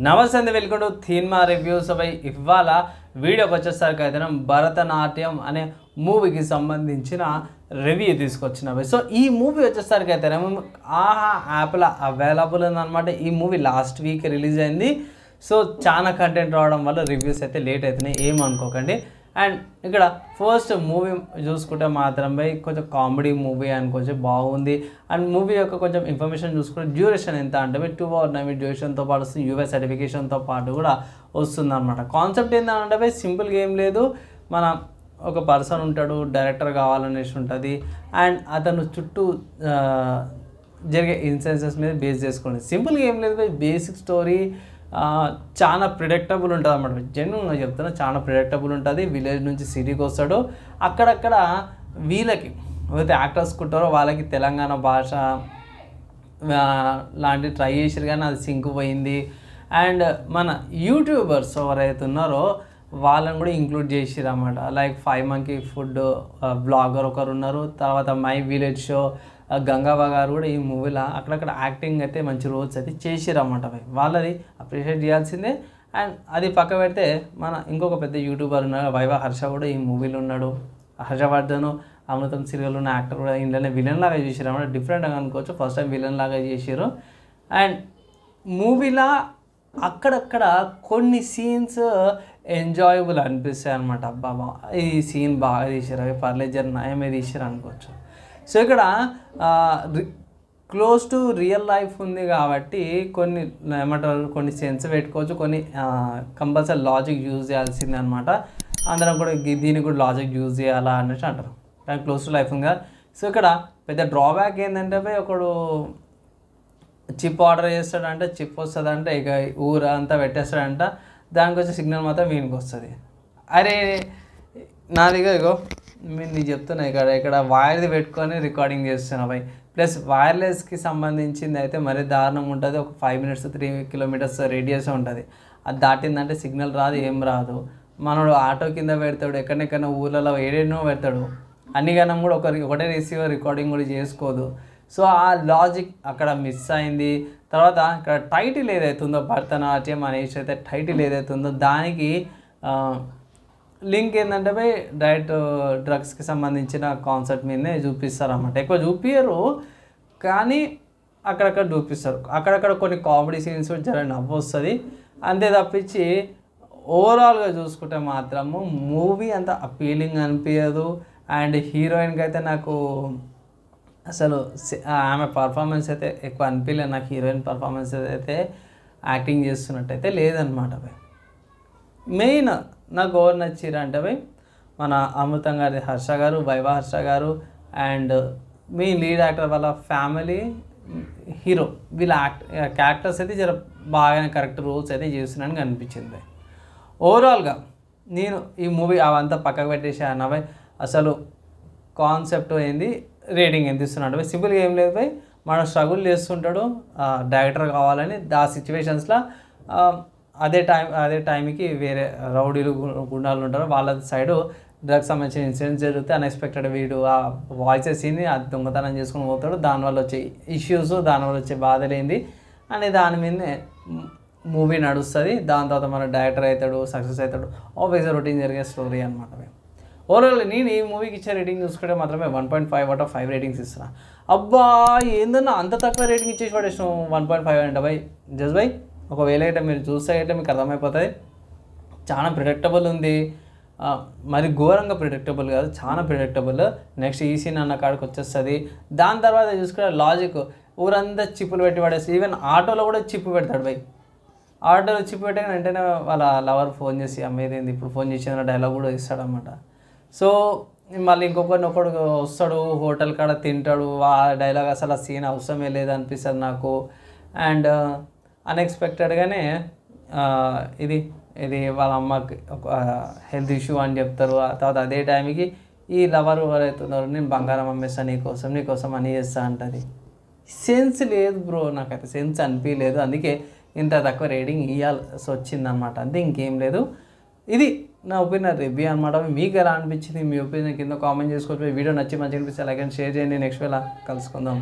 నమస్తే అండి, welcome to థీన్మా reviews. ఇవాళ వీడియోకి వచ్చేసరికి అయితే భరతనాట్యం అనే మూవీకి సంబంధించిన రివ్యూ తీసుకొచ్చినవి. సో ఈ మూవీ వచ్చేసరికి అయితే ఆహా యాప్లో అవైలబుల్ ఉందన్నమాట. ఈ మూవీ లాస్ట్ వీక్ రిలీజ్ అయింది. సో చాలా కంటెంట్ రావడం వల్ల రివ్యూస్ అయితే లేట్ అవుతున్నాయి, ఏమనుకోకండి. అండ్ ఇక్కడ ఫస్ట్ మూవీ చూసుకుంటే మాత్రం కొంచెం కామెడీ మూవీ అనుకోవచ్చు, బాగుంది. అండ్ మూవీ యొక్క కొంచెం ఇన్ఫర్మేషన్ చూసుకుంటే డ్యూరేషన్ ఎంత అంటే 2 hours డ్యూరేషన్తో పాటు వస్తుంది, యూఎస్ సర్టిఫికేషన్తో పాటు కూడా వస్తుంది అనమాట. కాన్సెప్ట్ ఏంటంటే సింపుల్గా ఏం లేదు, మన ఒక పర్సన్ ఉంటాడు, డైరెక్టర్ కావాలనేసి ఉంటుంది. అండ్ అతను చుట్టూ జరిగే ఇన్సిడెన్సెస్ మీద బేస్ చేసుకోండి. సింపుల్గా ఏం లేదు, బేసిక్ స్టోరీ చాలా ప్రిడిక్టబుల్ ఉంటుంది అన్నమాట. జెన్యున్గా చెప్తున్నా, చాలా ప్రిడిక్టబుల్ ఉంటుంది. విలేజ్ నుంచి సిటీకి వస్తాడు, అక్కడక్కడ వీళ్ళకి ఏవైతే యాక్టర్స్ ఉంటారో వాళ్ళకి తెలంగాణ భాష లాంటివి ట్రై చేసారు కానీ అది సింక్ పోయింది. అండ్ మన యూట్యూబర్స్ ఎవరైతే ఉన్నారో వాళ్ళని కూడా ఇంక్లూడ్ చేసిరు అన్నమాట. లైక్ 5 Monkey ఫుడ్ బ్లాగర్ ఒకరు ఉన్నారు, తర్వాత మై విలేజ్ షో గంగాబా గారు కూడా ఈ మూవీలో అక్కడక్కడ యాక్టింగ్ అయితే మంచి రోల్స్ అయితే చేసిరు అన్నమాట. వాళ్ళది అప్రిషియేట్ చేయాల్సిందే. అండ్ అది పక్క పెడితే మన ఇంకొక పెద్ద యూట్యూబర్ ఉన్నాడు, వైవా హర్ష కూడా ఈ మూవీలో ఉన్నాడు. హర్షవర్ధన్ అమృతం సీరియల్ ఉన్న యాక్టర్ కూడా ఇంట్లోనే విలన్ లాగా చేసారు అన్నమాట. డిఫరెంట్గా అనుకోవచ్చు, ఫస్ట్ టైం విలన్ లాగా చేసారు. అండ్ మూవీలో అక్కడక్కడ కొన్ని సీన్స్ ఎంజాయబుల్ అనిపిస్తాయి అనమాట. అబ్బాబా ఈ సీన్ బాగా తీసారు, అవి పర్లేదు జర నయమే తీసారు అనుకోవచ్చు. సో ఇక్కడ క్లోజ్ టు రియల్ లైఫ్ ఉంది కాబట్టి కొన్ని ఏమంటారు, కొన్ని సెన్స్ పెట్టుకోవచ్చు, కొన్ని కంపల్సరీ లాజిక్ యూజ్ చేయాల్సిందే అనమాట. అందరం కూడా దీనికి కూడా లాజిక్ యూజ్ చేయాలా అన్నట్టు అంటారు, కానీ క్లోజ్ టు లైఫ్ ఉంది కదా. సో ఇక్కడ పెద్ద డ్రాబ్యాక్ ఏంటంటే ఒకడు చిప్ ఆర్డర్ చేస్తాడంటే చిప్ వస్తుందంటే ఇక ఊరంతా పెట్టేస్తాడంట, దానికి వచ్చే సిగ్నల్ మాత్రం వీనికి వస్తుంది. అరే నా దగ్గర ఇగో నీకు చెప్తున్నా, ఇక్కడ వైర్ది పెట్టుకొని రికార్డింగ్ చేస్తున్నా భయ్. ప్లస్ వైర్లెస్కి సంబంధించింది అయితే మరీ దారుణం ఉంటుంది. ఒక 5 minutes 3 kilometers రేడియస్ ఉంటుంది. అది దాటిందంటే సిగ్నల్ రాదు, ఏం రాదు. మనోడు ఆటో కింద పెడతాడు, ఎక్కడెక్కడ ఊళ్ళలో ఏడేనో పెడతాడు, అన్ని గణం కూడా ఒకటే రిసీవర్ రికార్డింగ్ కూడా చేసుకోదు. సో ఆ లాజిక్ అక్కడ మిస్ అయింది. తర్వాత ఇక్కడ టైటిల్ ఏదైతుందో భరతనాట్యం అనేసి అయితే టైటిల్ ఏదైతుందో దానికి లింక్ ఏంటంటే డైరెక్ట్ డ్రగ్స్కి సంబంధించిన కాన్సెప్ట్ మీదనే చూపిస్తారు అన్నమాట. ఎక్కువ చూపించరు కానీ అక్కడక్కడ చూపిస్తారు. అక్కడక్కడ కొన్ని కామెడీ సీన్స్ జర నవ్వు వస్తుంది అంతే తప్పించి ఓవరాల్గా చూసుకుంటే మాత్రము మూవీ అంత అపీలింగ్ అనిపించదు. అండ్ హీరోయిన్కి అయితే నాకు అసలు ఆమె పర్ఫార్మెన్స్ అయితే ఎక్కువ అనిపించలేదు. నాకు హీరోయిన్ పర్ఫార్మెన్స్ అయితే యాక్టింగ్ చేస్తున్నట్టయితే లేదనమాట. మెయిన్ నాకు ఎవరు నచ్చిరు అంటే మన అమృతం గారి హర్ష గారు, వైవా హర్ష గారు, అండ్ మెయిన్ లీడ్ యాక్టర్ వాళ్ళ ఫ్యామిలీ, హీరో, వీళ్ళ క్యారెక్టర్స్ అయితే జర బాగానే కరెక్ట్ రోల్స్ అయితే చేస్తున్నాను అనిపించింది. ఓవరాల్గా నేను ఈ మూవీ అవంతా పక్కకు పెట్టేసి అన్నవై అసలు కాన్సెప్ట్ ఏంది, రేటింగ్ ఎంత ఇస్తున్నాడు. సింపుల్గా ఏం లేదు భయ్, మనం స్ట్రగుల్ చేస్తుంటాడు డైరెక్టర్ కావాలని. ఆ సిచ్యువేషన్స్లో అదే టైంకి వేరే రౌడీలు గుండాలు ఉంటారు, వాళ్ళ సైడు డ్రగ్స్ సంబంధించిన ఇన్సిడెంట్స్ జరిగితే అన్ఎక్స్పెక్టెడ్ వీడు ఆ వాయిసెస్ ఏంది అది దొంగతనం చేసుకుని పోతాడు, దానివల్ల వచ్చే ఇష్యూస్, దానివల్ల వచ్చే బాధలేంది అనే దాని మీదనే మూవీ నడుస్తుంది. దాని తర్వాత మన డైరెక్టర్ అవుతాడు, సక్సెస్ అవుతాడు, ఆబ్వియస్గా రొటీన్ జరిగే స్టోరీ అనమాట. ఓవరాల్ నేను ఈ మూవీకి ఇచ్చే రేటింగ్ చూసుకుంటే మాత్రమే 1.5 out of 5 రేటింగ్స్ ఇస్తున్నా. అబ్బా ఏందన్నా అంత తక్కువ రేటింగ్ ఇచ్చేసి పడేసాం 1.5 అంటే బై జస్ట్ బై. ఒకవేళ అయితే మీరు చూస్తే అయితే మీకు అర్థమైపోతుంది, చాలా ప్రిడిక్టబుల్ ఉంది. మరి ఘోరంగా ప్రిడిక్టబుల్ కాదు, చాలా ప్రిడిక్టబుల్. నెక్స్ట్ ఈ సీన్ అన్న కాడికి వచ్చేస్తుంది. దాని తర్వాత చూసుకుంటే లాజిక్, ఊరంతా చిప్పులు పెట్టి పడేసి, ఈవెన్ ఆటోలో కూడా చిప్పు పెడతాడు బై. ఆటోలో చిప్పు పెట్టగానే వెంటనే వాళ్ళ లవర్ ఫోన్ చేసి అమ్మేదేంది ఇప్పుడు ఫోన్ చేసిన డైలాగ్ కూడా ఇస్తాడనమాట. సో మళ్ళీ ఒకడు వస్తాడు, హోటల్ కాడ తింటాడు, ఆ డైలాగ్ అసలు ఆ సీన్ అవసరమే లేదనిపిస్తుంది నాకు. అండ్ అన్ఎక్స్పెక్టెడ్గానే ఇది వాళ్ళ అమ్మకి ఒక హెల్త్ ఇష్యూ అని చెప్తారు. ఆ తర్వాత అదే టైంకి ఈ లవర్ ఎవరైతున్నారో నేను బంగారం అమ్మేస్తాను నీకోసం అని చేస్తా అంటది. సెన్స్ లేదు బ్రో, నాకైతే సెన్స్ అనిపించలేదు. అందుకే ఇంత తక్కువ రేటింగ్ ఇవ్వాల్సి వచ్చిందనమాట, అంతే, ఇంకేం లేదు. ఇది నా ఒపీనియన్ రివ్యూ అనమాట. మీకు ఎలా అనిపించింది, మీ ఒపీనియన్ కింద కామెంట్ చేసుకోవచ్చు. వీడియో నచ్చి మంచిగా అనిపిస్తే లైక్ అండ్ షేర్ చేయండి. నెక్స్ట్ వేళ కలుసుకుందాం.